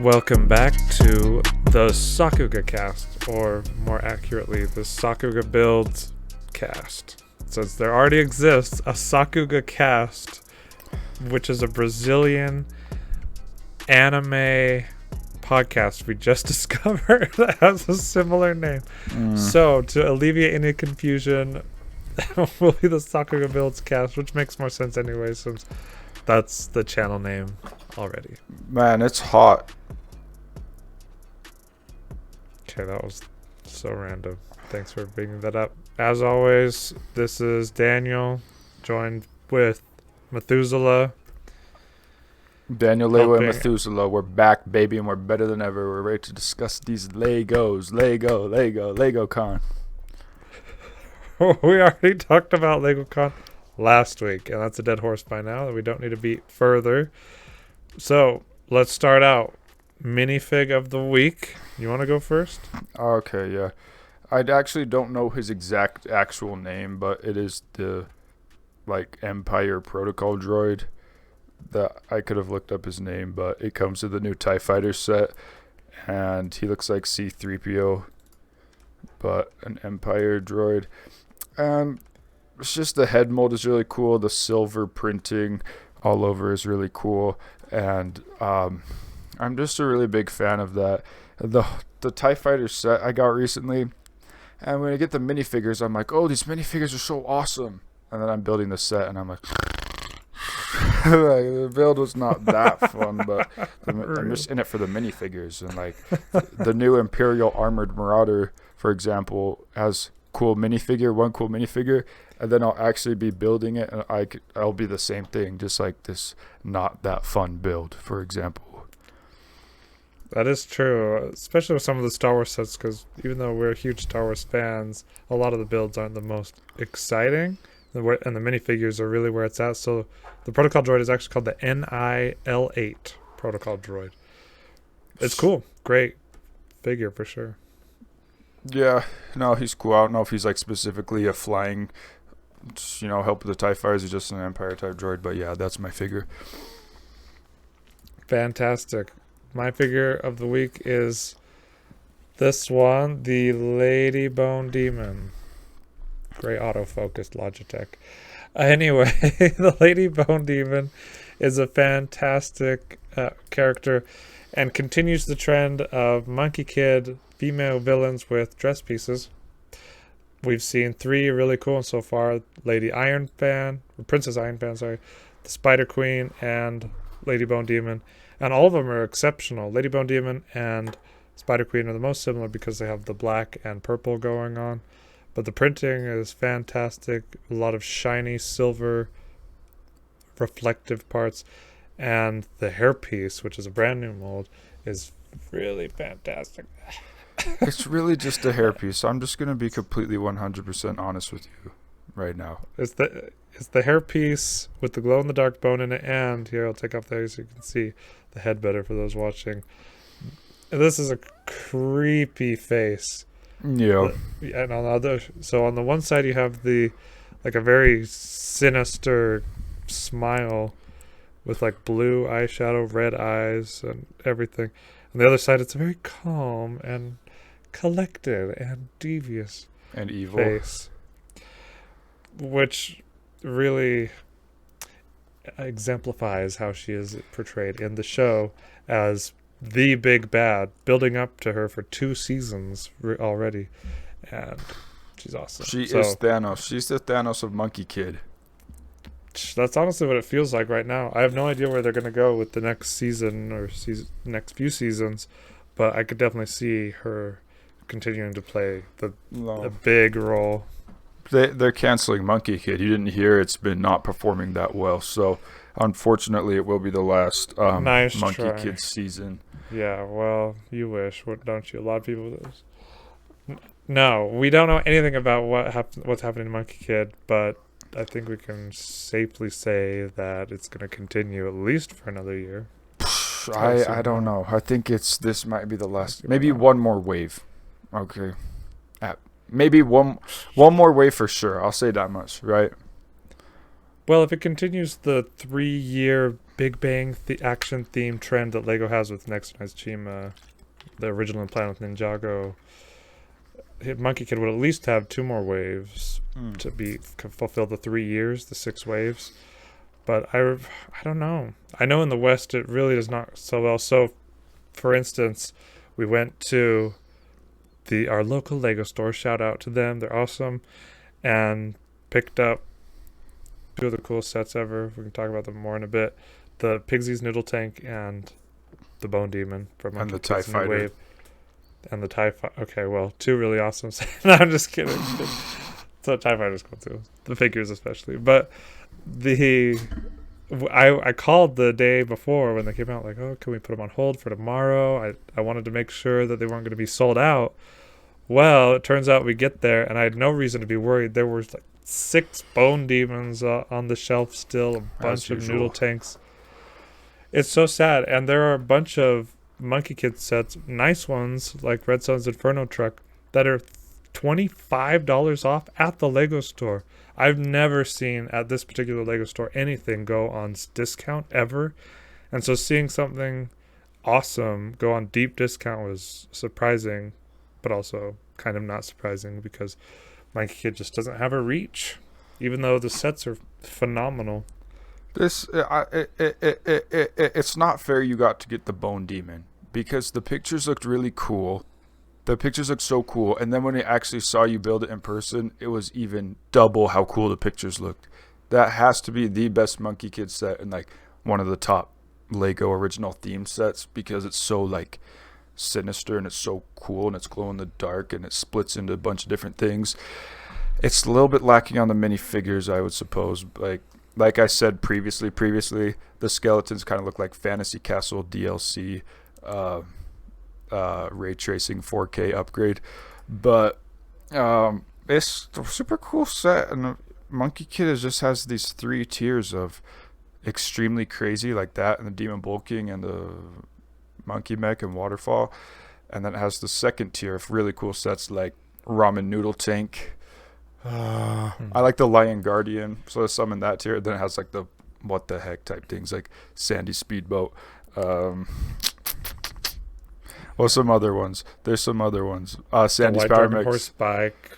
Welcome back to the SAKUGACAST, or more accurately, the Sakuga Builds cast. Since there already exists a SAKUGACAST, which is a Brazilian anime podcast we just discovered that has a similar name. So, to alleviate any confusion, will be the Sakuga Builds cast, which makes more sense anyway, since that's the channel name already. Man, it's hot. Okay, that was so random. Thanks for bringing that up. As always, this is Daniel, joined with Methuselah. Daniel, Lewa, and Methuselah, we're back, baby, and we're better than ever. We're ready to discuss these Legos. Lego Con. We already talked about LegoCon last week, and that's a dead horse by now that we don't need to beat further. So, let's start out. Minifig of the week. You want to go first? Okay, yeah. I actually don't know his exact actual name, but it is the, Empire Protocol droid. That I could have looked up his name, but it comes with the new TIE Fighter set, and he looks like C-3PO, but an Empire droid. It's just the head mold is really cool. The silver printing all over is really cool, and I'm just a really big fan of that. The TIE Fighter set I got recently, and when I get the minifigures, I'm like, oh, these minifigures are so awesome. And then I'm building the set, and I'm like, the build was not that fun, but I'm just in it for the minifigures. And the new Imperial Armored Marauder, for example, has one cool minifigure, and then I'll actually be building it, and I'll be the same thing, just like this not that fun build, for example. That is true, especially with some of the Star Wars sets, because even though we're huge Star Wars fans, a lot of the builds aren't the most exciting, and the minifigures are really where it's at. So the Protocol droid is actually called the NIL8 Protocol droid. It's cool. Great figure for sure. Yeah, no, he's cool. I don't know if he's specifically a flying, help with the TIE Fighters. He's just an Empire type droid, but yeah, that's my figure. Fantastic. My figure of the week is this one, the Lady Bone Demon. Great autofocus, Logitech. Anyway, the Lady Bone Demon is a fantastic character and continues the trend of Monkie Kid female villains with dress pieces. We've seen 3 really cool ones so far. Princess Iron Fan, the Spider Queen, and Lady Bone Demon. And all of them are exceptional. Lady Bone Demon and Spider Queen are the most similar because they have the black and purple going on. But the printing is fantastic. A lot of shiny silver reflective parts. And the hairpiece, which is a brand new mold, is really fantastic. It's really just a hairpiece. I'm just going to be completely 100% honest with you right now. It's the hairpiece with the glow-in-the-dark bone in it, and here, I'll take off the hair so you can see the head better for those watching. And this is a creepy face. Yeah. And on the one side you have a very sinister smile with blue eyeshadow, red eyes, and everything. On the other side, it's a very calm and collected and devious and evil face, which really exemplifies how she is portrayed in the show as the big bad, building up to her for 2 seasons already, and she's awesome. She is Thanos. She's the Thanos of Monkie Kid. That's honestly what it feels like right now. I have no idea where they're going to go with the next season or next few seasons, but I could definitely see her continuing to play the big role. They're canceling Monkie Kid. You didn't hear it's been not performing that well, so unfortunately it will be the last Monkie Kid season. Yeah, well, you wish, don't you? A lot of people do. No, we don't know anything about what's happening to Monkie Kid, but I think we can safely say that it's going to continue at least for another year. I don't know. I think this might be the last. Maybe one more wave. Okay. Maybe one more wave for sure. I'll say that much, right? Well, if it continues the 3-year Big Bang action theme trend that Lego has with Next Gen Chima, the original plan with Ninjago, Monkey Kid would at least have 2 more waves to fulfill the 3 years, the 6 waves. But I don't know. I know in the West it really does not so well. So, for instance, we went to our local Lego store. Shout out to them; they're awesome, and picked up 2 of the coolest sets ever. We can talk about them more in a bit. The Pigsy's Noodle Tank and the Bone Demon from And the TIE Fighter. Wave. And the TIE Fighter. Okay, well, 2 really awesome sets. No, I'm just kidding. So TIE Fighter's cool too. The figures especially. But I called the day before when they came out, like, oh, can we put them on hold for tomorrow? I wanted to make sure that they weren't going to be sold out. Well, it turns out we get there, and I had no reason to be worried. There were like 6 Bone Demons on the shelf still, a bunch of Noodle Tanks. It's so sad. And there are a bunch of Monkey Kid sets, nice ones, like Red Sun's Inferno Truck, that are $25 off at the Lego store. I've never seen at this particular Lego store anything go on discount ever. And so seeing something awesome go on deep discount was surprising, but also kind of not surprising because Monkey Kid just doesn't have a reach, even though the sets are phenomenal. It's not fair you got to get the Bone Demon because the pictures looked really cool. The pictures looked so cool, and then when I actually saw you build it in person, it was even double how cool the pictures looked. That has to be the best Monkey Kid set and like one of the top Lego original theme sets because it's so like sinister and it's so cool and it's glow in the dark and it splits into a bunch of different things. It's a little bit lacking on the minifigures, I would suppose. Like I said previously, the skeletons kind of look like Fantasy Castle DLC. Ray tracing 4K upgrade, but it's a super cool set, and Monkey Kid just has these 3 tiers of extremely crazy like that, and the Demon Bulking and the Monkey Mech and Waterfall, and then it has the second tier of really cool sets like Ramen Noodle Tank. I like the Lion Guardian, so there's some in that tier. Then it has like the what the heck type things like Sandy Speedboat. Well, some other ones. There's some other ones. Sandy's Power Mech. Horse Bike.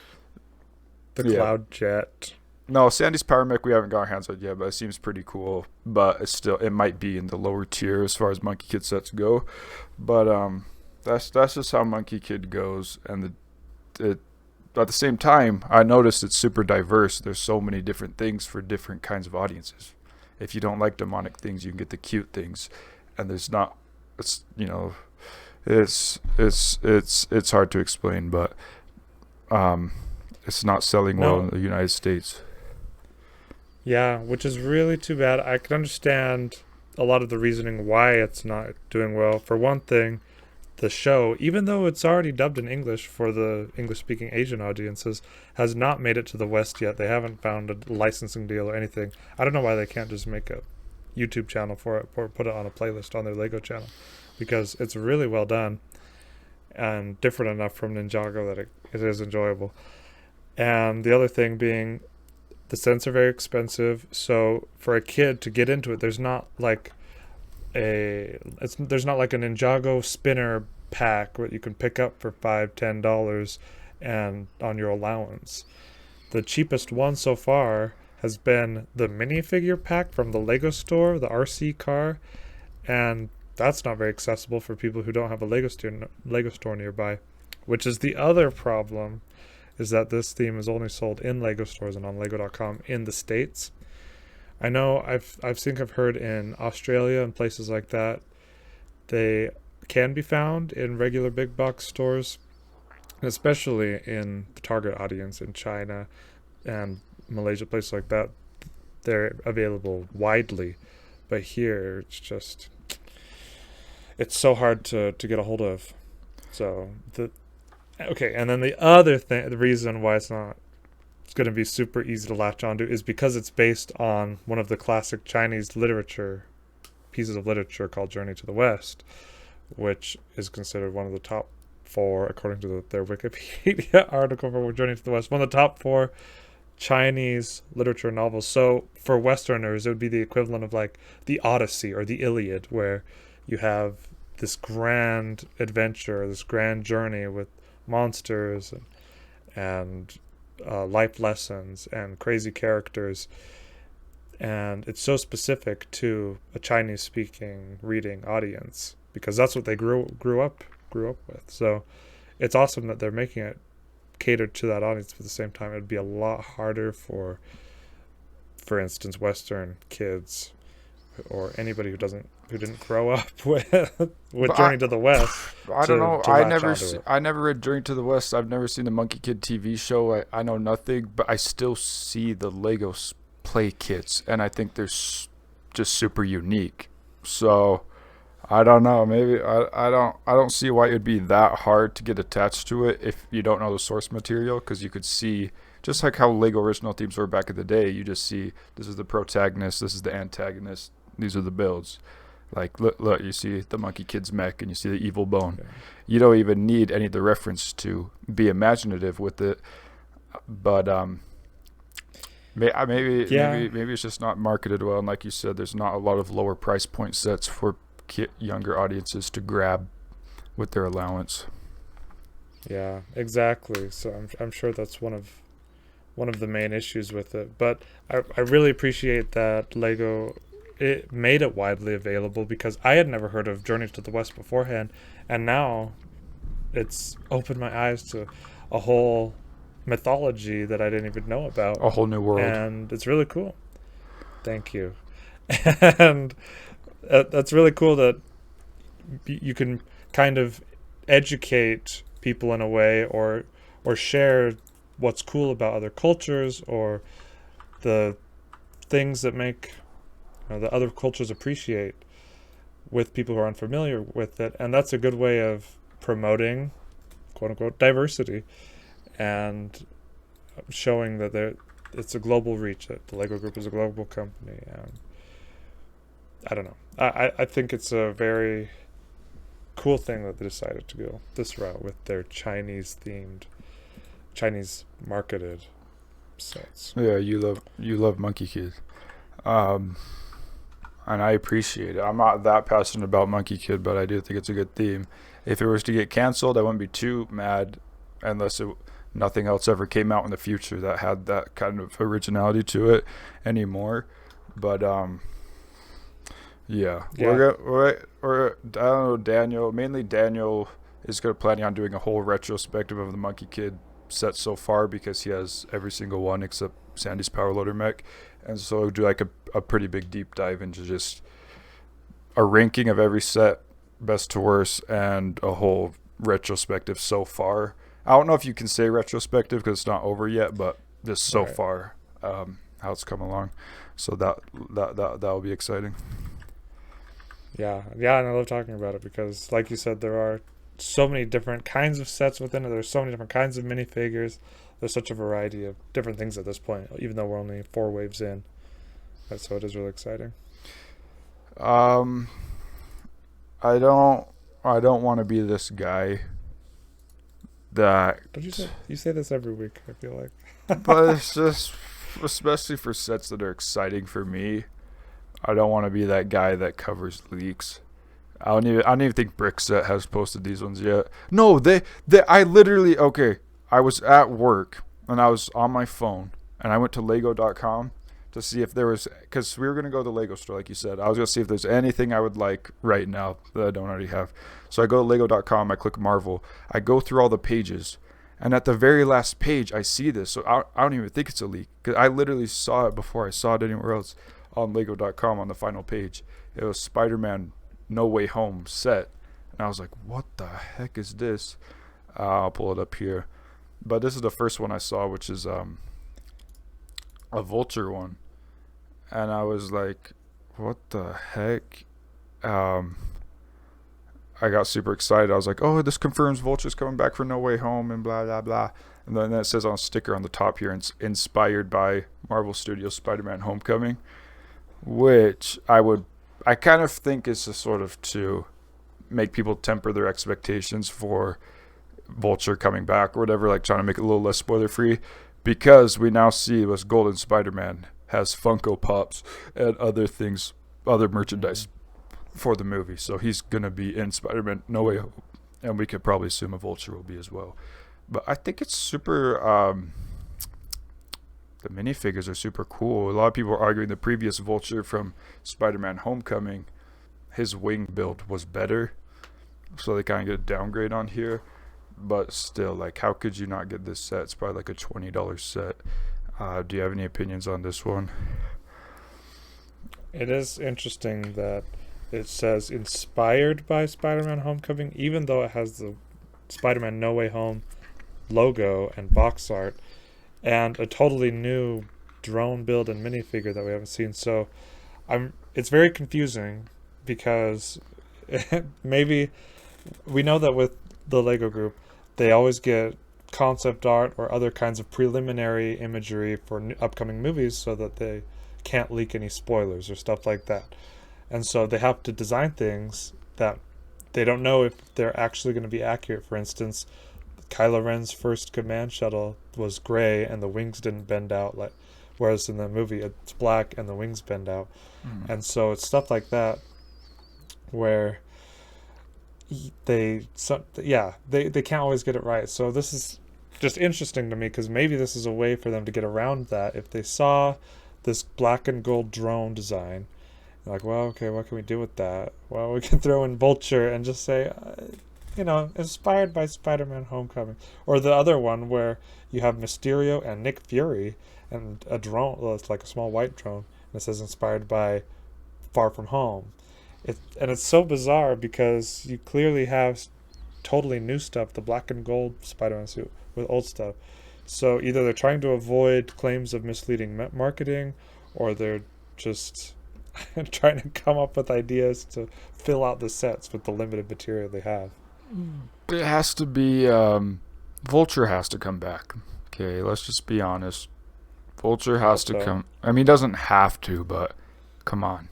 The Cloud Jet. No, Sandy's Power Mech we haven't got our hands on yet, but it seems pretty cool. But it might be in the lower tier as far as Monkey Kid sets go. But that's just how Monkey Kid goes. And at the same time, I noticed it's super diverse. There's so many different things for different kinds of audiences. If you don't like demonic things, you can get the cute things. And there's not, it's hard to explain, but it's not selling well in the United States. Yeah, which is really too bad. I can understand a lot of the reasoning why it's not doing well. For one thing, the show, even though it's already dubbed in English for the English-speaking Asian audiences, has not made it to the West yet. They haven't found a licensing deal or anything. I don't know why they can't just make a YouTube channel for it or put it on a playlist on their Lego channel, because it's really well done and different enough from Ninjago that it is enjoyable. And the other thing being, the sets are very expensive, so for a kid to get into it, there's not like a Ninjago spinner pack that you can pick up for $5-10 and on your allowance. The cheapest one so far has been the minifigure pack from the Lego store, the RC car, and that's not very accessible for people who don't have a Lego store nearby, which is the other problem, is that this theme is only sold in Lego stores and on Lego.com in the States. I know I've heard in Australia and places like that, they can be found in regular big box stores, especially in the target audience in China and Malaysia, places like that. They're available widely, but here it's so hard to get a hold of. So and then the other thing, the reason why it's going to be super easy to latch onto is because it's based on one of the classic Chinese pieces of literature called Journey to the West, which is considered one of the top 4, according to their Wikipedia article for Journey to the West, one of the top 4 Chinese literature novels. So for Westerners, it would be the equivalent of like the Odyssey or the Iliad, where you have this grand adventure, this grand journey with monsters and life lessons and crazy characters. And it's so specific to a Chinese speaking reading audience because that's what they grew up with. So it's awesome that they're making it catered to that audience. But at the same time, it'd be a lot harder for instance, Western kids or anybody who didn't grow up with Journey to the West. I don't know. I never read Journey to the West. I've never seen the Monkey Kid TV show. I know nothing, but I still see the Lego play kits, and I think they're just super unique. So I don't know. Maybe I don't see why it would be that hard to get attached to it if you don't know the source material, because you could see just like how Lego original themes were back in the day. You just see this is the protagonist, this is the antagonist, these are the builds. Like look, you see the Monkey Kid's mech and you see the evil bone. Okay. You don't even need any of the reference to be imaginative with it. But maybe it's just not marketed well, and like you said, there's not a lot of lower price point sets for younger audiences to grab with their allowance. Yeah, exactly. So I'm sure that's one of the main issues with it. But I really appreciate that Lego it made it widely available, because I had never heard of Journey to the West beforehand, and now it's opened my eyes to a whole mythology that I didn't even know about. A whole new world. And it's really cool. Thank you. And that's really cool that you can kind of educate people in a way, or share what's cool about other cultures, or the things that make the other cultures appreciate, with people who are unfamiliar with it. And that's a good way of promoting, quote unquote, diversity, and showing that it's a global reach, that the Lego Group is a global company. And I don't know. I think it's a very cool thing that they decided to go this route with their Chinese marketed sets. Yeah, you love Monkey Kid. And I appreciate it. I'm not that passionate about Monkey Kid, but I do think it's a good theme. If it was to get canceled, I wouldn't be too mad, unless nothing else ever came out in the future that had that kind of originality to it anymore. But yeah. We're I don't know, Daniel is planning on doing a whole retrospective of the Monkey Kid set so far, because he has every single one except Sandy's Power Loader mech. And so do like a pretty big deep dive into just a ranking of every set, best to worst, and a whole retrospective so far. I don't know if you can say retrospective because it's not over yet, but just so far, how it's come along. So that'll be exciting. Yeah, and I love talking about it because, like you said, there are so many different kinds of sets within it. There's so many different kinds of minifigures. There's such a variety of different things at this point, even though we're only 4 waves in. So it is really exciting. I don't want to be this guy that... Don't you say this every week, I feel like. But it's just, especially for sets that are exciting for me, I don't want to be that guy that covers leaks. I don't even think Brickset has posted these ones yet. No, I literally, okay, I was at work and I was on my phone and I went to Lego.com to see if there was, because we were going to go to the Lego store, like you said. I was going to see if there's anything I would like right now that I don't already have. So I go to Lego.com, I click Marvel, I go through all the pages, and at the very last page, I see this. So I don't even think it's a leak, because I literally saw it before I saw it anywhere else on Lego.com on the final page. It was Spider-Man No Way Home set. And I was like, what the heck is this? I'll pull it up here. But this is the first one I saw, which is a Vulture one. And I was like, what the heck? I got super excited. I was like, oh, this confirms Vulture's coming back for No Way Home and blah, blah, blah. And then it says on a sticker on the top here, it's inspired by Marvel Studios' Spider-Man Homecoming, which I kind of think is a sort of to make people temper their expectations for Vulture coming back or whatever, like trying to make it a little less spoiler free. because we now see this Golden Spider-Man has Funko Pops and other things, other merchandise for the movie. So he's going to be in Spider-Man No Way Home. And we could probably assume a Vulture will be as well. But I think it's super... the minifigures are super cool. A lot of people are arguing the previous Vulture from Spider-Man Homecoming, his wing build was better. So they kind of get a downgrade on here. But still, like, how could you not get this set? It's probably like a $20 set. Do you have any opinions on this one? It is interesting that it says inspired by Spider-Man Homecoming, even though it has the Spider-Man No Way Home logo and box art and a totally new drone build and minifigure that we haven't seen. So it's very confusing because maybe we know that with the Lego group, they always get concept art or other kinds of preliminary imagery for upcoming movies so that they can't leak any spoilers or stuff like that. And so they have to design things that they don't know if they're actually going to be accurate. For instance, Kylo Ren's first command shuttle was gray and the wings didn't bend out, like whereas in the movie it's black and the wings bend out. And so it's stuff like that where they can't always get it right. So this is just interesting to me because maybe this is a way for them to get around that. If they saw this black and gold drone design, like, well, okay, what can we do with that? Well, we can throw in Vulture and just say, inspired by Spider-Man Homecoming. Or the other one where you have Mysterio and Nick Fury and a drone, well, it's like a small white drone, and it says inspired by Far From Home. And it's so bizarre because you clearly have totally new stuff, the black and gold Spider-Man suit with old stuff. So either they're trying to avoid claims of misleading marketing, or they're just trying to come up with ideas to fill out the sets with the limited material they have. It has to be... Vulture has to come back. Okay, let's just be honest. Vulture has to come... I mean, he doesn't have to, but come on.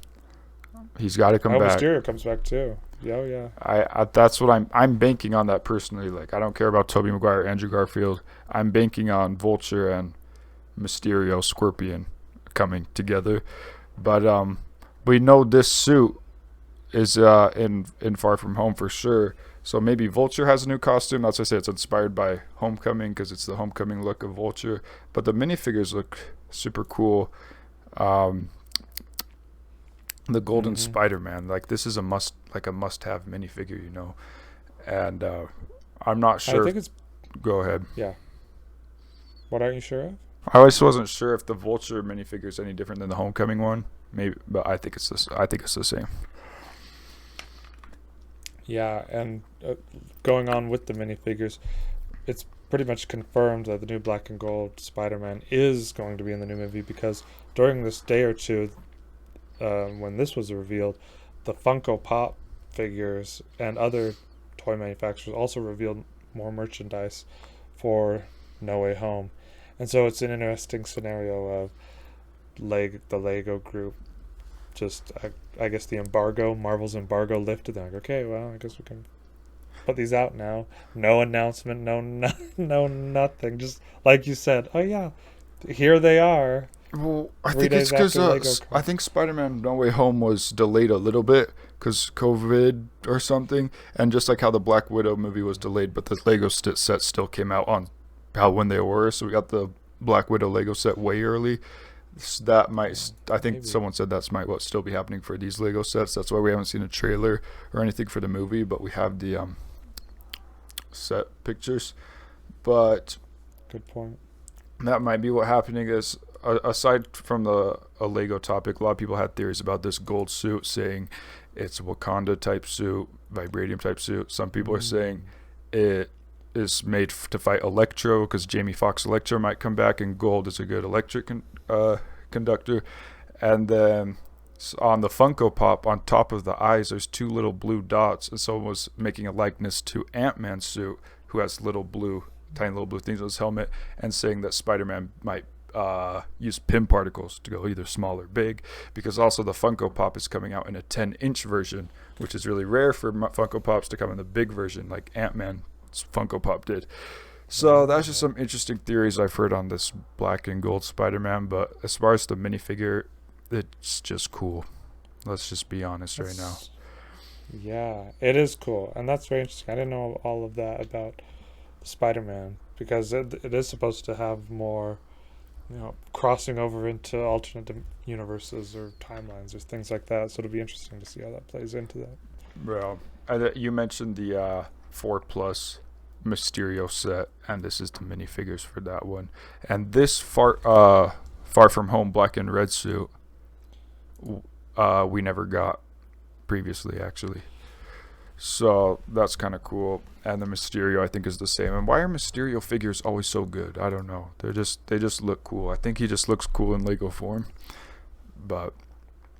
He's got to come back. Mysterio comes back too. Yeah. I that's what I'm banking on that personally. Like, I don't care about Tobey Maguire, Andrew Garfield. I'm banking on Vulture and Mysterio, Scorpion coming together. But we know this suit is in Far From Home for sure. So maybe Vulture has a new costume. That's why I say it's inspired by Homecoming because it's the Homecoming look of Vulture. But the minifigures look super cool. The Golden Spider-Man, like, this is a must-have minifigure, And I'm not sure. I think it's... Go ahead. Yeah. What aren't you sure of? I always wasn't sure if the Vulture minifigure is any different than the Homecoming one. Maybe, but I think it's this. I think it's the same. Yeah, and going on with the minifigures, it's pretty much confirmed that the new black and gold Spider-Man is going to be in the new movie because during this day or two, when this was revealed, the Funko Pop figures and other toy manufacturers also revealed more merchandise for No Way Home. And so it's an interesting scenario of the Lego group. Just, I guess Marvel's embargo lifted. They're like, okay, well, I guess we can put these out now. No announcement, no nothing. Just like you said, oh yeah, here they are. Well, I think it's because I think Spider-Man No Way Home was delayed a little bit because COVID or something, and just like how the Black Widow movie was delayed, but the Lego set still came out on when they were. So we got the Black Widow Lego set way early. So that might, I think maybe. Someone said that's might still be happening for these Lego sets. That's why we haven't seen a trailer or anything for the movie, but we have the set pictures. But good point. That might be what happening is. Aside from a Lego topic, a lot of people had theories about this gold suit, saying it's a Wakanda type suit, vibranium type suit. Some people are saying it is made to fight Electro because Jamie Foxx Electro might come back, and gold is a good electric conductor. And then on the Funko Pop, on top of the eyes, there's two little blue dots, and someone was making a likeness to Ant-Man's suit, who has tiny little blue things on his helmet, and saying that Spider-Man might use PIM particles to go either small or big, because also the Funko Pop is coming out in a 10-inch version, which is really rare for Funko Pops to come in the big version like Ant-Man's Funko Pop did. So that's just some interesting theories I've heard on this black and gold Spider-Man. But as far as the minifigure, it's just cool. Let's just be honest right now. Yeah, it is cool, and that's very interesting. I didn't know all of that about Spider-Man because it is supposed to have more, crossing over into alternate universes or timelines or things like that. So it'll be interesting to see how that plays into that. Well, you mentioned the 4+ Mysterio set, and this is the minifigures for that one. And this Far From Home black and red suit, we never got previously, actually. So that's kind of cool. And the Mysterio, I think, is the same. And why are Mysterio figures always so good? I don't know. They just look cool. I think he just looks cool in Lego form. But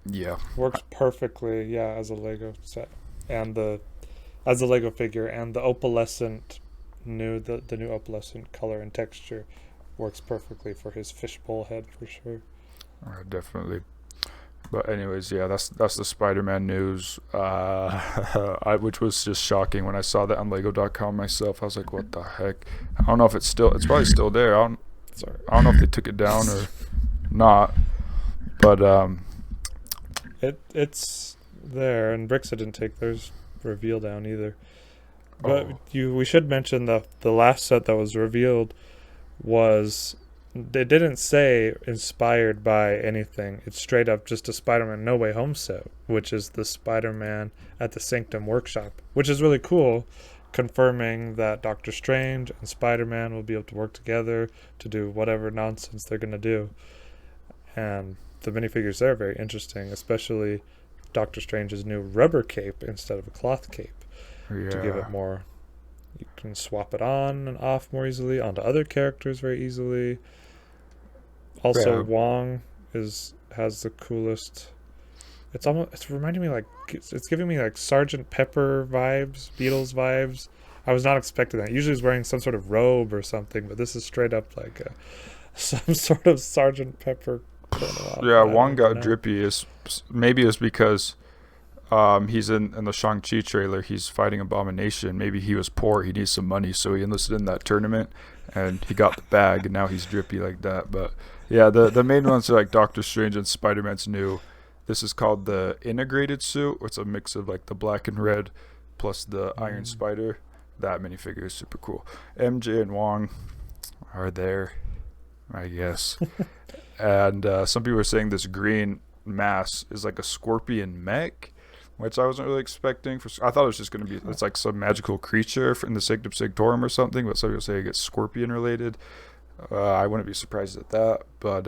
yeah, Works perfectly, yeah, as a Lego set, and as a Lego figure, and the opalescent the new opalescent color and texture works perfectly for his fishbowl head for sure. definitely. But anyways, yeah, that's the Spider-Man news, which was just shocking when I saw that on Lego.com myself. I was like, "What the heck?" I don't know if it's probably still there. I don't know if they took it down or not. But It's there, and Brixa didn't take theirs reveal down either. But we should mention the last set that was revealed was, they didn't say inspired by anything. It's straight up just a Spider-Man No Way Home set, which is the Spider-Man at the Sanctum Workshop, which is really cool, confirming that Doctor Strange and Spider-Man will be able to work together to do whatever nonsense they're going to do. And the minifigures there are very interesting, especially Doctor Strange's new rubber cape instead of a cloth cape, to give it more. You can swap it on and off more easily onto other characters very easily. Also, Wong has the coolest. It's reminding me it's giving me like Sergeant Pepper vibes, Beatles vibes. I was not expecting that. Usually he's wearing some sort of robe or something, but this is straight up like some sort of Sergeant Pepper. Yeah, Wong got drippy. Maybe it's because he's in the Shang-Chi trailer. He's fighting Abomination. Maybe he was poor. He needs some money, so he enlisted in that tournament, and he got the bag, and now he's drippy like that. But yeah, the main ones are like Doctor Strange and Spider-Man's new. This is called the integrated suit. It's a mix of like the black and red plus the Iron Spider. That minifigure is super cool. MJ and Wong are there, I guess. And some people are saying this green mass is like a scorpion mech, which I wasn't really expecting. I thought it was just going to be, it's like some magical creature in the Sanctum Sanctorum or something, but some people say it gets scorpion related. I wouldn't be surprised at that, but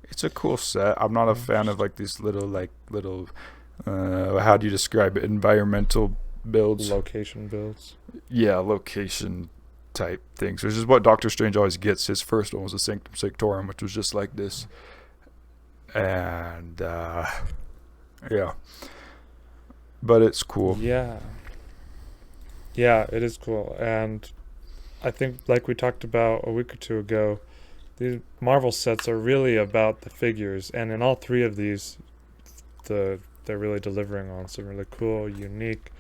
it's a cool set. I'm not a fan of like these little how do you describe it, environmental builds, location builds. Yeah, location type things, which is what Doctor Strange always gets. His first one was the Sanctum Sanctorum, which was just like this. And yeah, but it's cool. Yeah, it is cool. And I think, like we talked about a week or two ago, these Marvel sets are really about the figures, and in all three of these, they're really delivering on some really cool, unique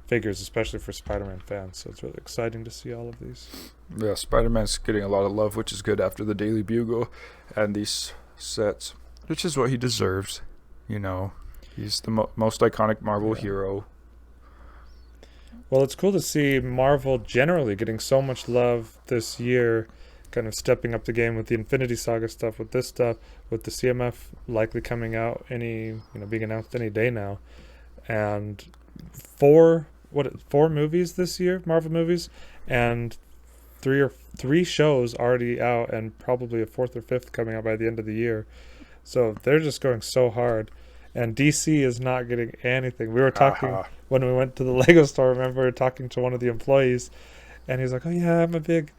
figures, especially for Spider-Man fans. So it's really exciting to see all of these. Yeah, Spider-Man's getting a lot of love, which is good after the Daily Bugle and these sets, which is what he deserves. He's the most iconic Marvel hero. Well, it's cool to see Marvel generally getting so much love this year, kind of stepping up the game with the Infinity Saga stuff, with this stuff, with the CMF likely coming out being announced any day now, and four movies this year, Marvel movies, and three shows already out, and probably a fourth or fifth coming out by the end of the year. So they're just going so hard, and DC is not getting anything. We were talking when we went to the Lego store. Remember, we were talking to one of the employees, and he's like, "Oh yeah, I'm a big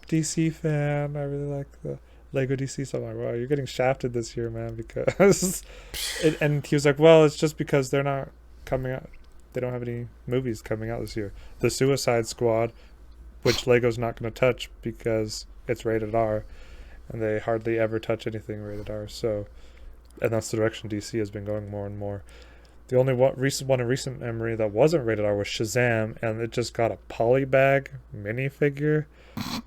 DC fan. I really like the Lego DC." So I'm like, "Wow, you're getting shafted this year, man." Because and he was like, "Well, it's just because they're not coming out. They don't have any movies coming out this year. The Suicide Squad, which Lego's not going to touch because it's rated R, and they hardly ever touch anything rated R. So, and that's the direction DC has been going more and more. The only one in recent memory that wasn't rated R was Shazam, and it just got a polybag minifigure.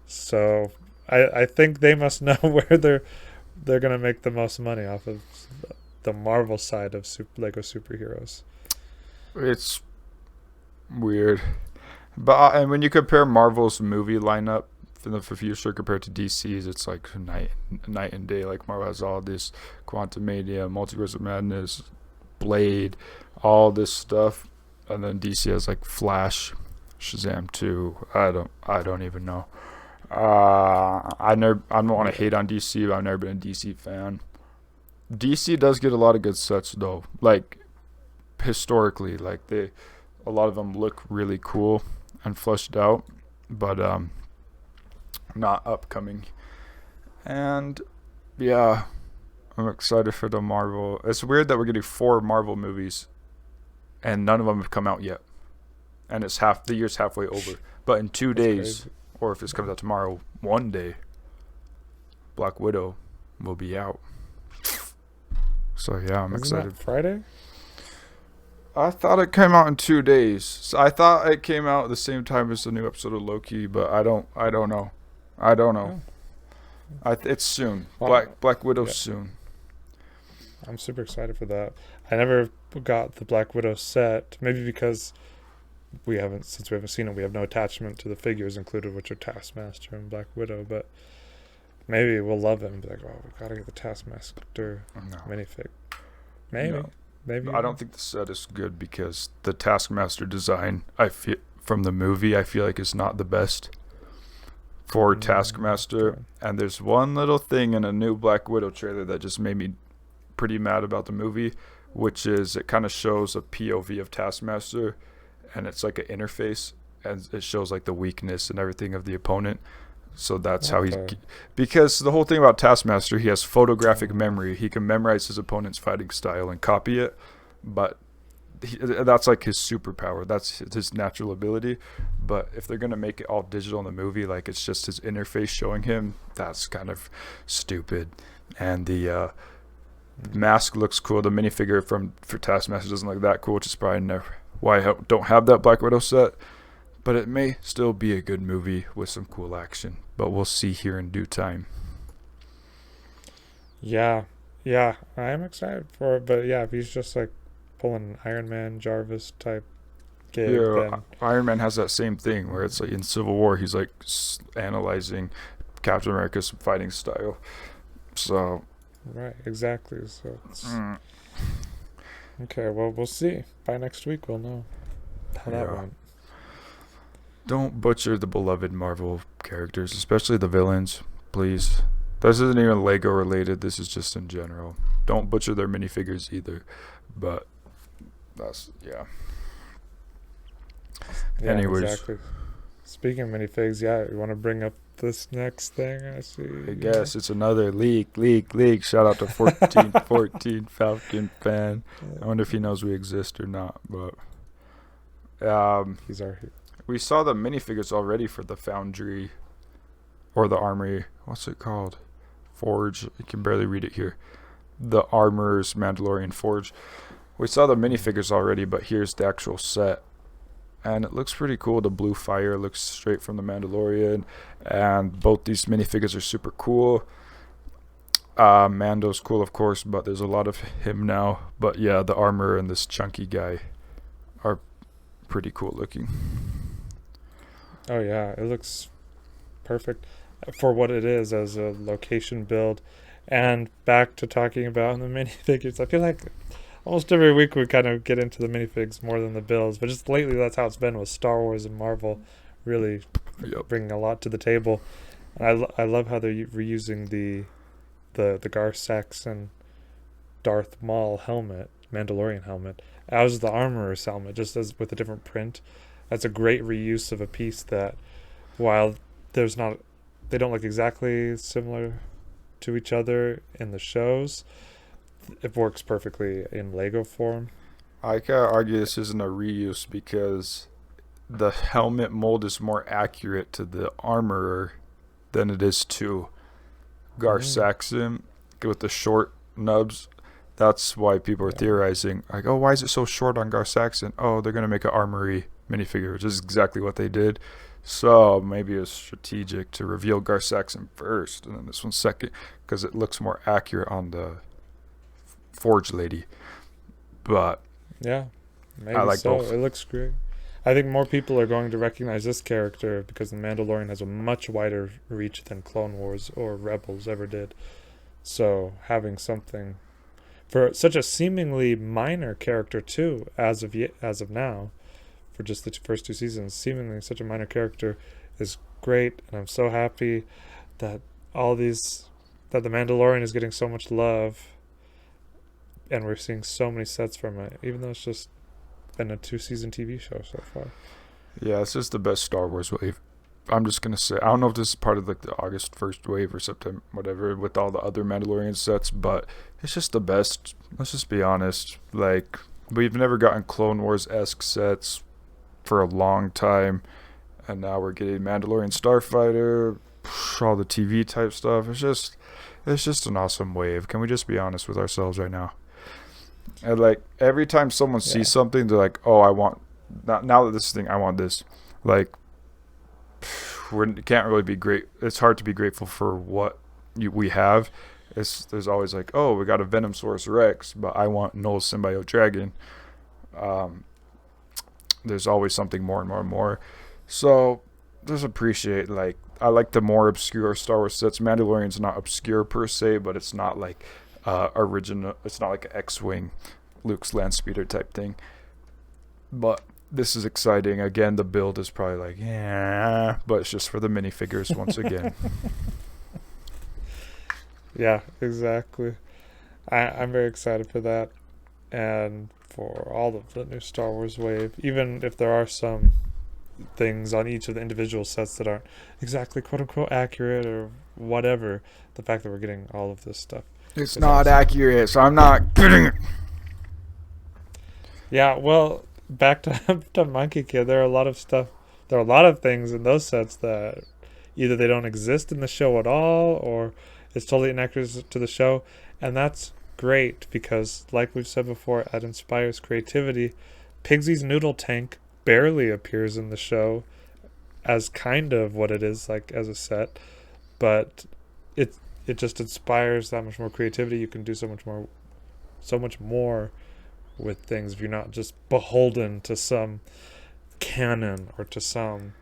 So I think they must know where they're gonna make the most money off of the Marvel side of Lego superheroes. It's weird. But and when you compare Marvel's movie lineup for the future compared to DC's, it's like night and day. Like Marvel has all this Quantumania, Multiverse of Madness, Blade, all this stuff, and then DC has like Flash, Shazam 2. I don't even know. I don't want to hate on DC, but I've never been a DC fan. DC does get a lot of good sets though. Like historically, like a lot of them look really cool and fleshed out, but not upcoming. And yeah, I'm excited for the Marvel. It's weird that we're getting 4 Marvel movies, and none of them have come out yet. And the year's halfway over. But in 2 days, crazy. or if this comes out tomorrow, one day, Black Widow will be out. So yeah, I'm Isn't excited. that Friday? I thought it came out in 2 days. So I thought it came out at the same time as the new episode of Loki, but I don't know. Oh. It's soon. Well, Black Widow yeah. soon. I'm super excited for that. I never got the Black Widow set, maybe because since we haven't seen it, we have no attachment to the figures included, which are Taskmaster and Black Widow. But maybe we'll love it and be like, oh, we gotta get the Taskmaster minifig. Maybe. No. Maybe. I don't think the set is good because the Taskmaster design, I feel from the movie, I feel like is not the best for Taskmaster. Okay. And there's one little thing in a new Black Widow trailer that just made me pretty mad about the movie, which is it kind of shows a POV of Taskmaster, and it's like an interface, and it shows like the weakness and everything of the opponent. So that's how because the whole thing about Taskmaster, he has photographic memory. He can memorize his opponent's fighting style and copy it, but that's like his superpower. That's his natural ability. But if they're going to make it all digital in the movie, like it's just his interface showing him, that's kind of stupid. And the mask looks cool. The minifigure for Taskmaster doesn't look that cool, which is probably why I don't have that Black Widow set. But it may still be a good movie with some cool action. But we'll see here in due time. Yeah, I am excited for it. But yeah, if he's just like pulling an Iron Man Jarvis type gig, then Iron Man has that same thing where it's like in Civil War, he's like analyzing Captain America's fighting style. So right, exactly. So it's okay. Well, we'll see. By next week, we'll know how that went. Don't butcher the beloved Marvel characters, especially the villains, please. This isn't even Lego related. This is just in general. Don't butcher their minifigures either. But that's yeah, anyways. Exactly. Speaking of minifigs, you want to bring up this next thing? I see. I guess it's another leak. Shout out to 1414 Falcon fan. I wonder if he knows we exist or not. But he's our. We saw the minifigures already for the Foundry or the Armory. What's it called? Forge. You can barely read it here. The Armor's Mandalorian Forge. We saw the minifigures already, but here's the actual set. And it looks pretty cool. The blue fire looks straight from the Mandalorian. And both these minifigures are super cool. Mando's cool, of course, but there's a lot of him now. But yeah, the armor and this chunky guy are pretty cool looking. Oh yeah, it looks perfect for what it is as a location build. And back to talking about the minifigures, I feel like almost every week we kind of get into the minifigs more than the builds, but just lately that's how it's been with Star Wars and Marvel, really bringing a lot to the table. And I love how they're reusing the Gar Saxon Darth Maul helmet, Mandalorian helmet, as the Armorer's helmet, just as with a different print. That's a great reuse of a piece that, while they don't look exactly similar to each other in the shows, it works perfectly in Lego form. I can argue this isn't a reuse because the helmet mold is more accurate to the armorer than it is to Gar Saxon with the short nubs. that's why people are Yeah. theorizing, like, oh, why is it so short on Gar Saxon? Oh, they're gonna make an armory minifigure, which is exactly what they did. So maybe it's strategic to reveal Gar Saxon first, and then this one second, because it looks more accurate on the Forge Lady. But Yeah, I maybe like so. both. It looks great. I think more people are going to recognize this character because The Mandalorian has a much wider reach than Clone Wars or Rebels ever did. So having something for such a seemingly minor character too, as of now, for just the first two seasons, seemingly such a minor character is great, and I'm so happy that all these that The Mandalorian is getting so much love, and we're seeing so many sets from it, even though it's just been a 2-season TV show so far. Yeah, it's just the best Star Wars wave. I'm just gonna say, I don't know if this is part of like the August 1st wave or September, whatever, with all the other Mandalorian sets, but it's just the best. Let's just be honest. Like, we've never gotten Clone Wars esque sets for a long time, and now we're getting Mandalorian Starfighter, all the TV type stuff. It's just an awesome wave. Can we just be honest with ourselves right now? And like every time someone Yeah. sees something, they're like, "Oh, I want now that this thing, I want this." Like, we can't really be great. It's hard to be grateful for what we have. There's always like, oh, we got a Venomsaurus Rex, but I want Null Symbiote Dragon. Um, there's always something more and more and more. So just appreciate, like, I like the more obscure Star Wars sets. Mandalorian's not obscure per se, but it's not like original. It's not like an X-wing, Luke's land speeder type thing. But this is exciting. Again, the build is probably like, yeah, but it's just for the minifigures once again. Yeah, exactly. I'm very excited for that, and for all of the new Star Wars wave. Even if there are some things on each of the individual sets that aren't exactly quote unquote accurate or whatever, the fact that we're getting all of this stuff. It's is not awesome. accurate, so I'm not getting it. Yeah, well, back to to Monkey Kid, there are a lot of stuff. There are a lot of things in those sets that either they don't exist in the show at all, or it's totally inaccurate to the show, and that's great because, like we've said before, it inspires creativity. Pigsy's noodle tank barely appears in the show as kind of what it is like as a set, but it it just inspires that much more creativity. You can do so much more with things if you're not just beholden to some canon or to some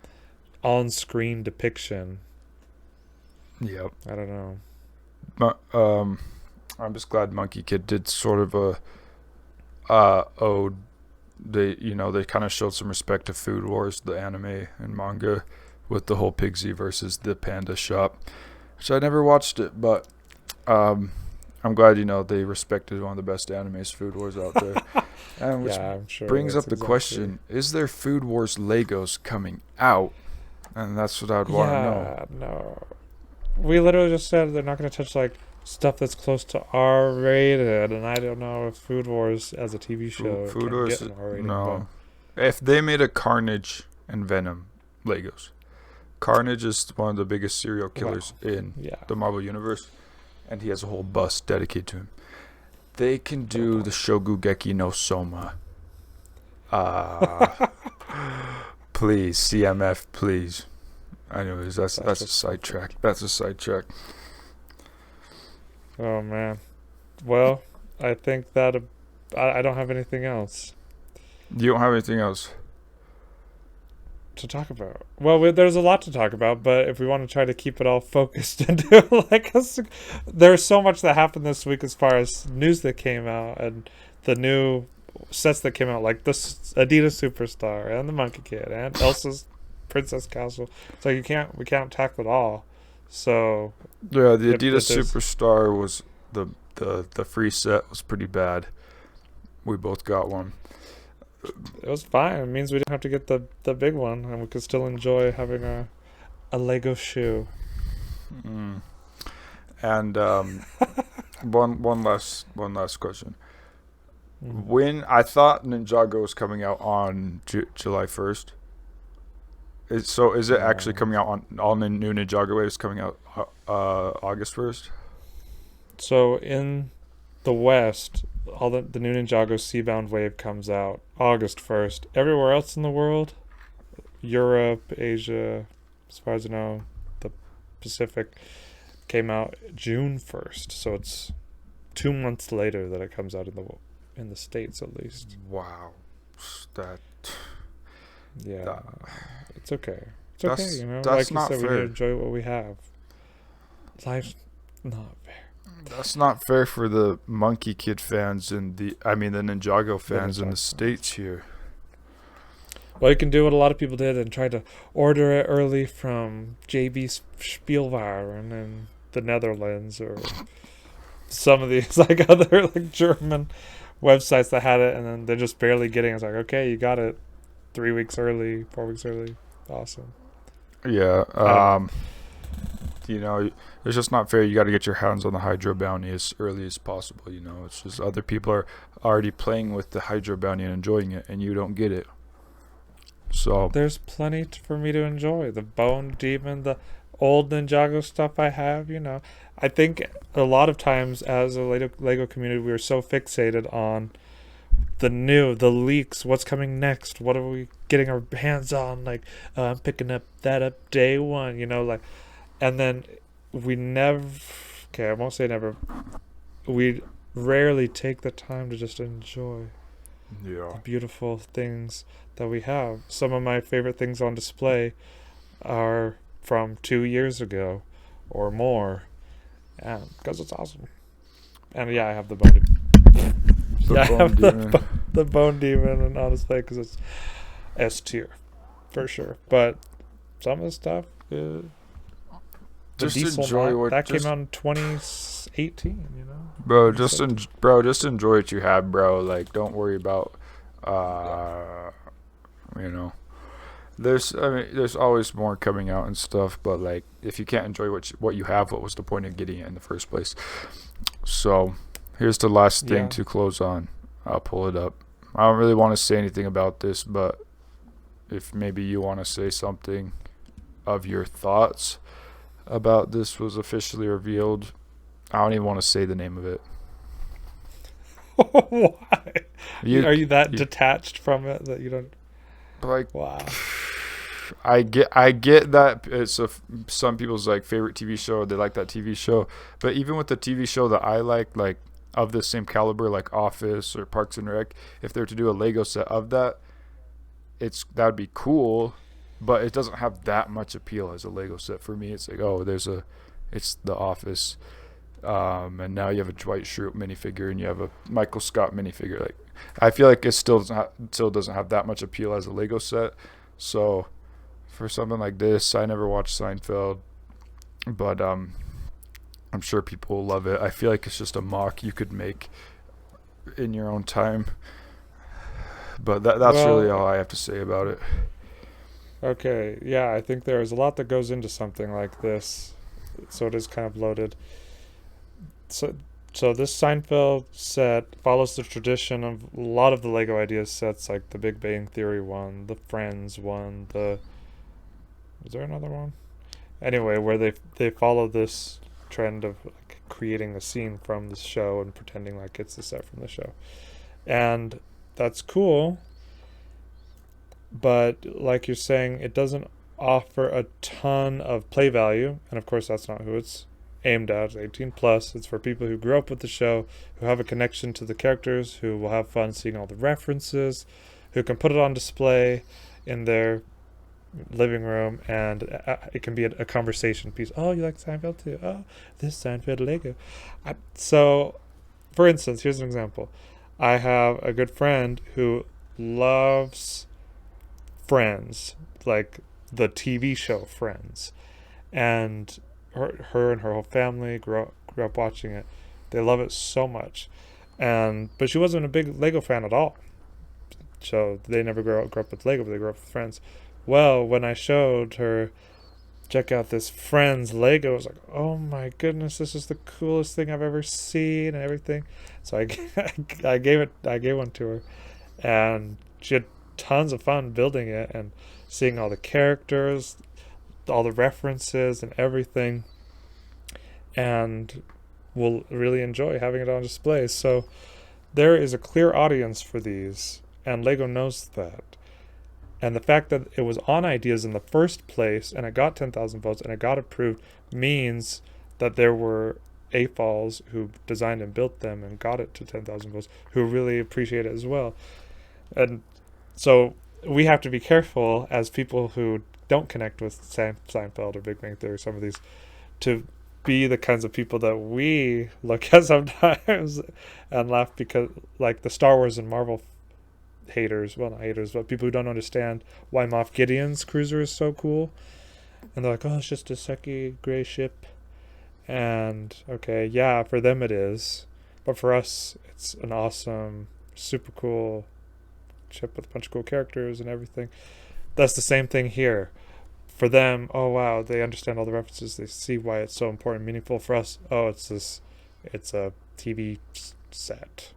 on-screen depiction. Yep. I don't know. I'm just glad Monkey Kid did sort of a ode. They kind of showed some respect to Food Wars, the anime and manga, with the whole Pigsy versus the Panda shop. So I never watched it, but I'm glad they respected one of the best animes, Food Wars, out there. And which Yeah, I'm sure. brings up that's the exactly. question: is there Food Wars Legos coming out? And that's what I'd want to know. Yeah, no. We literally just said they're not going to touch like stuff that's close to R rated, and I don't know if Food Wars as a TV show Food can Wars, get an R rating. no. If they made a Carnage and Venom Legos, Carnage is one of the biggest serial killers in Yeah. the Marvel Universe, and he has a whole bus dedicated to him. They can do the Shogugeki no Soma. Please, CMF, please. Anyways, that's a sidetrack. That's a sidetrack. Oh man. Well, I think that I don't have anything else You don't have anything else? to talk about. Well, there's a lot to talk about, but if we want to try to keep it all focused into there's so much that happened this week as far as news that came out and the new sets that came out, like the Adidas Superstar and the Monkey Kid and Elsa's Princess Castle. So we can't tackle it all. So Yeah, the If Adidas there's- Superstar was the free set was pretty bad. We both got one. it was fine. It means we didn't have to get the big one, and we could still enjoy having a Lego shoe. Mm. And one last question. Mhm. When I thought Ninjago was coming out on July 1st. Is it actually No. coming out on all the new Ninjago waves coming out August 1st? So in the West, all the new Ninjago Seabound Wave comes out August 1st. Everywhere else in the world, Europe, Asia, as far as I know, the Pacific, came out June 1st. So it's 2 months later that it comes out in the States, at least. Wow. That Yeah. that, It's okay. It's okay, that's you know. that's Like you not said, we need to fair. enjoy what we have. Life's not fair. That's not fair for the Monkey Kid fans and the Ninjago fans in the Ninjago States here. Well, you can do what a lot of people did and try to order it early from JB Spielwaren in the Netherlands or some of these like other like German websites that had it, and then they're just barely getting it. It's like, okay, you got it 3 weeks early, 4 weeks early. Awesome. Yeah. I don't know. You know, it's just not fair. You got to get your hands on the Hydro Bounty as early as possible. You know, it's just other people are already playing with the Hydro Bounty and enjoying it, and you don't get it. So There's plenty for me to enjoy. The Bone Demon, the old Ninjago stuff I have, you know. I think a lot of times as a Lego community, we are so fixated on the leaks, what's coming next, what are we getting our hands on, like, I'm picking that up day one, you know, like, and then we never, okay, I won't say never, we rarely take the time to just enjoy yeah, the beautiful things that we have. Some of my favorite things on display are from 2 years ago or more, and because it's awesome. And yeah, I have the bone. the I Bone have Demon. the Bone Demon and on display because it's S tier for sure. But some of the stuff, the Just Diesel enjoy Mod, what that just came out in 2018. You know, bro. It's like, Just enjoy what you have, bro. Like, don't worry about you know. There's always more coming out and stuff, but like, if you can't enjoy what you have, what was the point of getting it in the first place? So, here's the last thing yeah. to close on. I'll pull it up. I don't really want to say anything about this, but if maybe you want to say something of your thoughts about this was officially revealed, I don't even want to say the name of it. Why? You, Are you that you detached from it that you don't? like Wow. I get that it's some people's like favorite TV show. They like that TV show, but even with the TV show that I like of the same caliber, like Office or Parks and Rec, if they were to do a Lego set of that, that would be cool, but it doesn't have that much appeal as a Lego set for me. It's like, oh, it's The Office, and now you have a Dwight Schrute minifigure and you have a Michael Scott minifigure. Like, I feel like it still doesn't have that much appeal as a Lego set. So for something like this, I never watched Seinfeld, but I'm sure people will love it. I feel like it's just a mock you could make in your own time. But that's really all I have to say about it. Okay, yeah, I think there is a lot that goes into something like this, so it is kind of loaded. So this Seinfeld set follows the tradition of a lot of the Lego Ideas sets, like the Big Bang Theory one, the Friends one, was there another one? Anyway, where they follow this trend of like creating a scene from the show and pretending like it's the set from the show, and that's cool. But like you're saying, it doesn't offer a ton of play value, and of course that's not who it's aimed at. It's 18 plus. It's for people who grew up with the show, who have a connection to the characters, who will have fun seeing all the references, who can put it on display in their living room, and it can be a conversation piece. Oh, you like Seinfeld too? Oh, this Seinfeld Lego. So, for instance, here's an example. I have a good friend who loves Friends, like the TV show Friends, and her and her whole family grew up watching it. They love it so much, but she wasn't a big Lego fan at all. So they never grew up with Lego, but they grew up with Friends. Well, when I showed her, check out this Friends Lego, I was like, oh my goodness, this is the coolest thing I've ever seen and everything. So I gave one to her, and she had tons of fun building it and seeing all the characters, all the references and everything. And will really enjoy having it on display. So there is a clear audience for these, and Lego knows that. And the fact that it was on Ideas in the first place and it got 10,000 votes and it got approved means that there were AFOLs who designed and built them and got it to 10,000 votes who really appreciate it as well. And so we have to be careful as people who don't connect with Seinfeld or Big Bang Theory, some of these, to be the kinds of people that we look at sometimes and laugh because, like the Star Wars and Marvel haters, well, not haters, but people who don't understand why Moff Gideon's cruiser is so cool. And they're like, oh, it's just a sucky gray ship. And, okay, yeah, for them it is. But for us, it's an awesome, super cool ship with a bunch of cool characters and everything. That's the same thing here. For them, oh, wow, they understand all the references. They see why it's so important and meaningful. For us, oh, it's a TV set.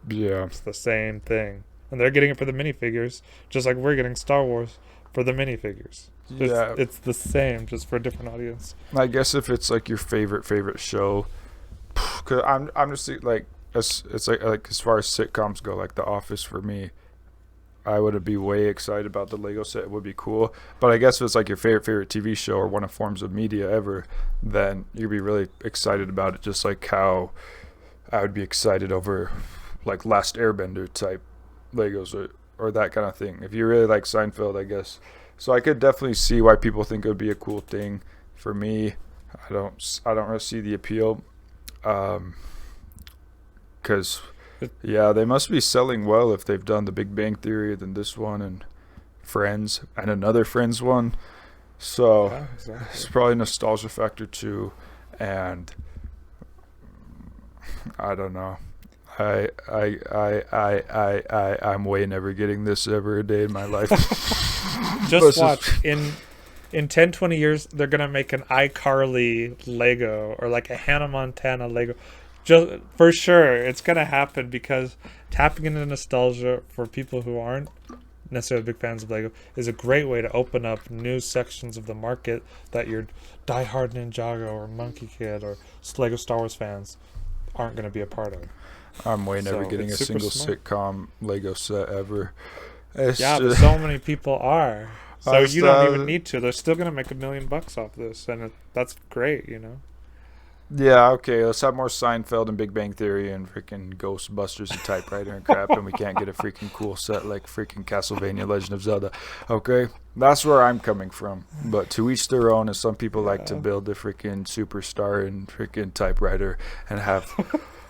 Yeah. It's the same thing. And they're getting it for the minifigures, just like we're getting Star Wars for the minifigures. Yeah. It's the same, just for a different audience. I guess if it's like your favorite show, cause I'm just like, it's like as far as sitcoms go, like The Office for me, I would be way excited about the Lego set. It would be cool. But I guess if it's like your favorite TV show or one of forms of media ever, then you'd be really excited about it, just like how I would be excited over like Last Airbender type Legos or that kind of thing. If you really like Seinfeld, I guess. So I could definitely see why people think it would be a cool thing. For me, I don't really see the appeal. Because yeah, they must be selling well if they've done the Big Bang Theory, then this one and Friends and another Friends one. So Yeah, exactly. it's probably nostalgia factor too, and I don't know. I'm way never getting this ever a day in my life. Just watch. In 10, 20 years, they're going to make an iCarly Lego or like a Hannah Montana Lego. Just for sure, it's going to happen because tapping into nostalgia for people who aren't necessarily big fans of Lego is a great way to open up new sections of the market that your diehard Ninjago or Monkey Kid or Lego Star Wars fans aren't going to be a part of. I'm way never So getting a it's super single smart. sitcom Lego set ever. It's Yeah, but just- so many people are. So I you don't even saw- need to. They're still going to make $1 million off this, and that's great, you know? Yeah, okay, let's have more Seinfeld and Big Bang Theory and freaking Ghostbusters and Typewriter and crap, and we can't get a freaking cool set like freaking Castlevania Legend of Zelda. Okay, that's where I'm coming from. But to each their own, and some people like to Yeah. build the freaking Superstar and freaking Typewriter and have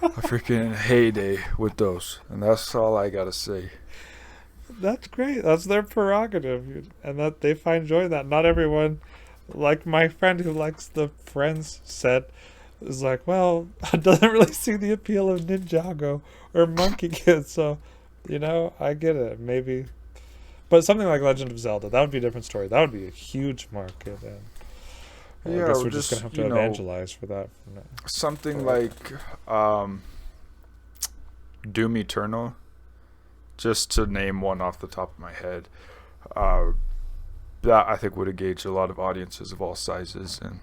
a freaking heyday with those. And that's all I gotta say. That's great. That's their prerogative, and that they find joy in that. Not everyone, like my friend who likes the Friends set, is like, well, doesn't really see the appeal of Ninjago or Monkey Kid. So, you know, I get it. Maybe, but something like Legend of Zelda, that would be a different story. That would be a huge market, and well, Yeah, I guess or we're just gonna have to you know, evangelize for that. something like Doom Eternal, just to name one off the top of my head. That I think would engage a lot of audiences of all sizes and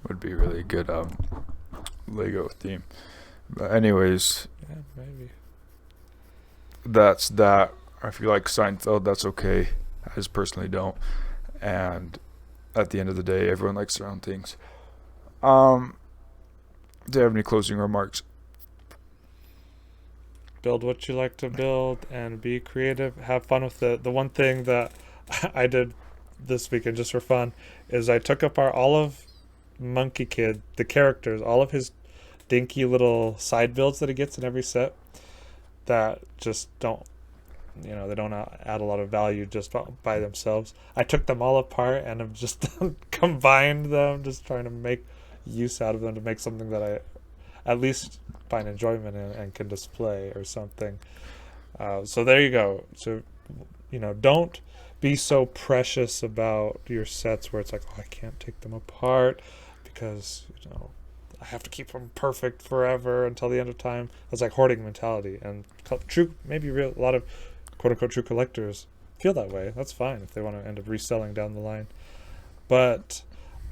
would be really good Lego theme. But anyways, Yeah, maybe. that's that. If you like Seinfeld, that's okay. I just personally don't. And at the end of the day, everyone likes their own things. Do you have any closing remarks? Build what you like to build and be creative. Have fun with it. The one thing that I did this weekend just for fun is I took up all of Monkey Kid, the characters, all of his dinky little side builds that he gets in every set that just don't, they don't add a lot of value just by themselves. I took them all apart and have just combined them, just trying to make use out of them to make something that I at least find enjoyment in and can display or something. So there you go. So, don't be so precious about your sets where it's like, oh, I can't take them apart because, I have to keep them perfect forever until the end of time. It's like hoarding mentality. And a lot of quote-unquote true collectors feel that way. That's fine if they want to end up reselling down the line. But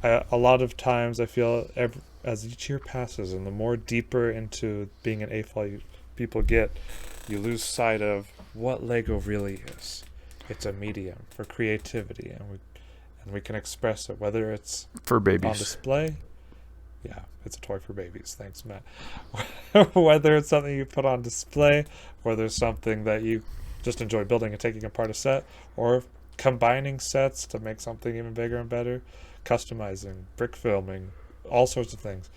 a lot of times I feel as each year passes and the more deeper into being an AFOL people get, you lose sight of what Lego really is. It's a medium for creativity, and we can express it, whether it's For on babies. display. Yeah, it's a toy for babies. Thanks, Matt. Whether it's something you put on display, whether it's something that you just enjoy building and taking apart a set, or combining sets to make something even bigger and better, customizing, brick filming, all sorts of things.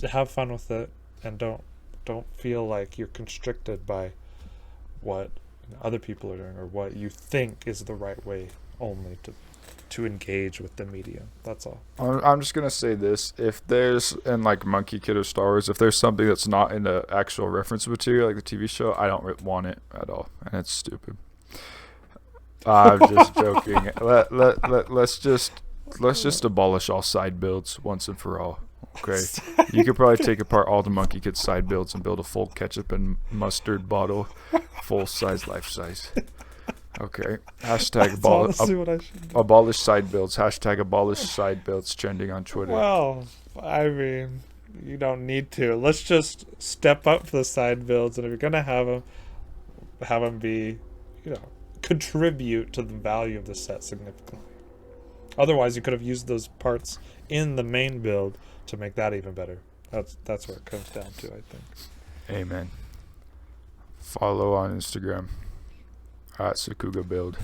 Have fun with it, and don't feel like you're constricted by what other people are doing or what you think is the right way only to engage with the medium. That's all. I'm just gonna say this: if there's in like Monkey Kid or Star Wars, if there's something that's not in the actual reference material, like the TV show, I don't want it at all, and it's stupid. I'm just joking. Let's just abolish all side builds once and for all. Okay, you could probably take apart all the Monkey Kid side builds and build a full ketchup and mustard bottle, full size, life size. Okay. Hashtag What I should do. abolish side builds. Hashtag abolish side builds trending on Twitter. Well, I mean, you don't need to. Let's just step up for the side builds, and if you're gonna have them be, contribute to the value of the set significantly. Otherwise, you could have used those parts in the main build to make that even better. That's where it comes down to, I think. Amen. Follow on Instagram at Sakuga Build.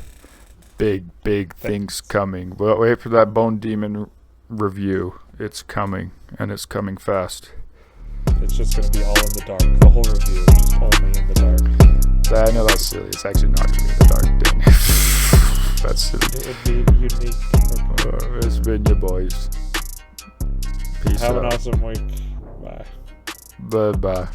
Big things coming. Well, wait for that Bone Demon review. It's coming, and it's coming fast. It's just going to be all in the dark. The whole review is just only in the dark. I know that's silly. It's actually not going to be in the dark, dang. That's silly. It would be unique. It's been your boys. Peace Have out. an awesome week. Bye. Bye-bye.